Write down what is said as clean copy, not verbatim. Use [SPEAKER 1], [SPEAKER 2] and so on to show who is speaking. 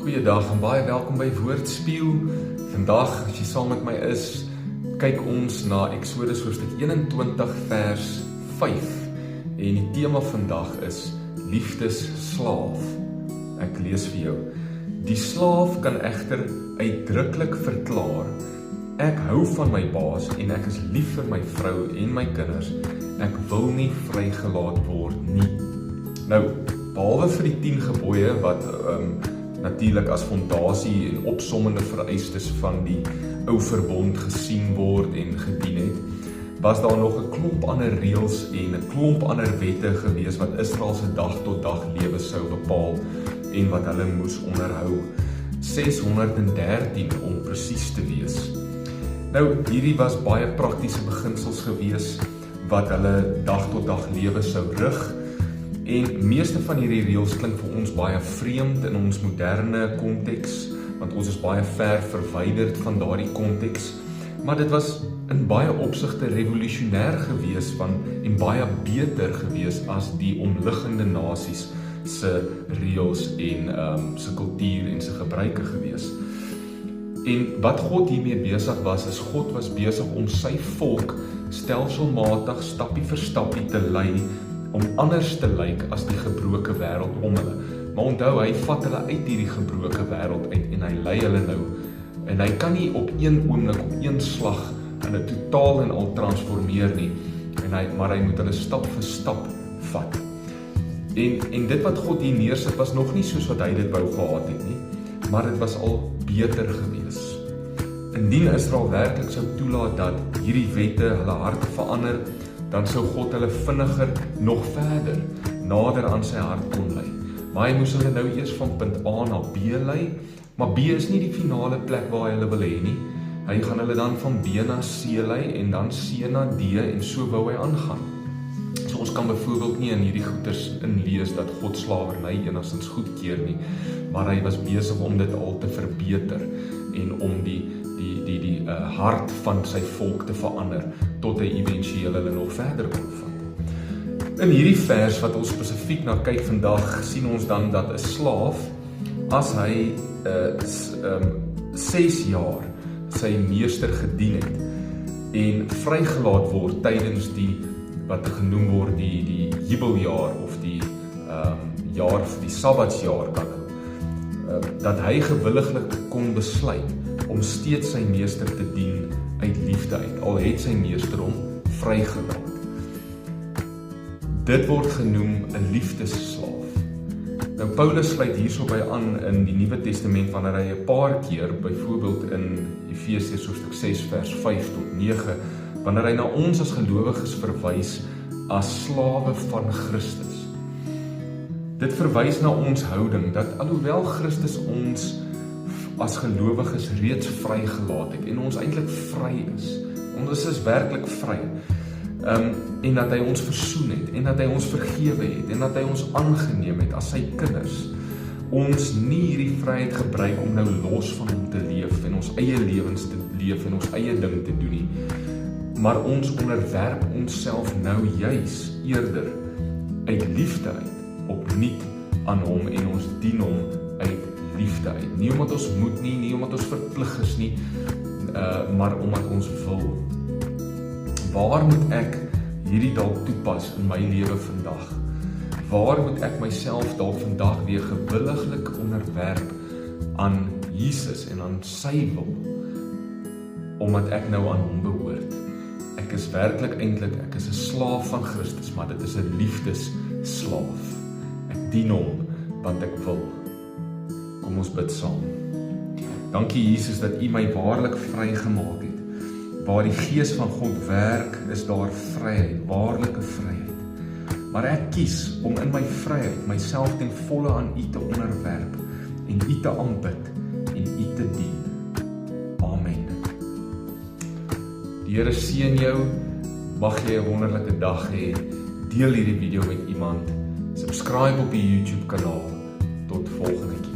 [SPEAKER 1] Goeiedag en baie welkom by Woordspieël. Vandag, as jy saam met my is, kyk ons na Eksodus hoofstuk 21 vers 5. En die tema vandag is liefdesslaaf. Ek lees vir jou. Die slaaf kan egter uitdruklik verklaar: ek hou van my baas en ek is lief vir my vrou en my kinders. Ek wil nie vrygelaat word nie. Nou, behalwe vir die 10 gebooie wat natuurlik as fondasie en opsommende vereistes van die ou verbond gesien word en gedien het, was daar nog 'n klomp ander reëls en 'n klomp ander wette gewees wat Israel se dag tot dag lewe sou bepaal en wat hulle moes onderhou. 613 om presies te wees. Nou, hierdie was baie praktiese beginsels gewees wat hulle dag tot dag lewe sou rig. En meeste van hierdie reëls klink vir ons baie vreemd in ons moderne konteks, want ons is baie ver verwyderd van daardie konteks, maar dit was in baie opsigte revolusionêr gewees en baie beter gewees as die omliggende nasies se reëls en se kultuur en se gebruike gewees. En wat God hiermee besig was, is God was besig om sy volk stelselmatig, stappie vir stappie te lei om anders te lyk as die gebroke wêreld om hulle. Maar onthou, hy vat hulle uit hierdie gebroke wêreld uit en hy lei hulle nou. En hy kan nie op een oomblik, op een slag, hulle totaal en al transformeer nie. Maar hy moet hulle stap vir stap vat. En dit wat God hier neersit was nog nie soos wat hy dit wou gehad het nie, maar dit was al beter gewees. Indien Israel werklik sou toelaat dat hierdie wette hulle harte verander, dan sou God hulle vinniger nog verder nader aan sy hart kon lei. Maar hy moes hulle nou eers van punt A na B lei, maar B is nie die finale plek waar hy hulle wil hê nie. Hy gaan hulle dan van B na C lei en dan C na D en so wou hy aangaan. So ons kan byvoorbeeld nie in hierdie goeters inlees dat God slawerny enigstens goedkeur nie, maar hy was besig om dit al te verbeter en om die hart van sy volk te verander tot hy eventueel hulle nog verder kon vat. In hierdie vers wat ons spesifiek na kyk vandag, sien ons dan dat 'n slaaf, as hy 6 jaar sy meester gedien het en vrygelaat word tydens die wat genoem word die jubeljaar of die jaar vir die sabbatsjaar kan dat hy gewilliglik kon besluit om steeds sy meester te dien uit liefde uit, al het sy meester hom vrygelaat. Dit word genoem 'n liefdesslaaf. Nou Paulus sluit hierso by aan in die Nuwe Testament wanneer hy 'n paar keer, byvoorbeeld in Efesiërs hoofstuk 6 vers 5 tot 9, wanneer hy na ons as gelowiges verwys as slawe van Christus. Dit verwys na ons houding dat alhoewel Christus ons as gelowiges reeds vrygelaat het en ons eintlik vry is. Ons is werklik vry. En dat hy ons versoen het en dat hy ons vergewe het en dat hy ons aangeneem het as sy kinders. Ons nie hierdie vryheid gebruik om nou los van hom te leef en ons eie lewens te leef en ons eie ding te doen nie. Maar ons onderwerp onsself nou juis eerder uit liefde uit opnuut aan hom en ons dien hom uit liefde uit. Nie omdat ons moet nie omdat ons verplig is nie, maar omdat ons wil. Waar moet ek hierdie dalk toepas in my lewe vandag? Waar moet ek myself dalk vandag weer gewilliglik onderwerp aan Jesus en aan sy wil? Omdat ek nou aan hom behoort. Ek is werklik eintlik, ek is 'n slaaf van Christus, maar dit is 'n liefdesslaaf. Ek dien hom want ek wil. Kom ons bid saam. Dankie Jesus dat U my waarlik vrygemaak het. Waar die Gees van God werk, is daar vryheid, waarlike vryheid. Maar ek kies om in my vryheid myself ten volle aan U te onderwerp en U te aanbid en U te dien. Amen. Die Here seën jou. Mag jy 'n wonderlike dag hê. Deel hierdie video met iemand. Subscribe op die YouTube kanaal. Tot volgende keer.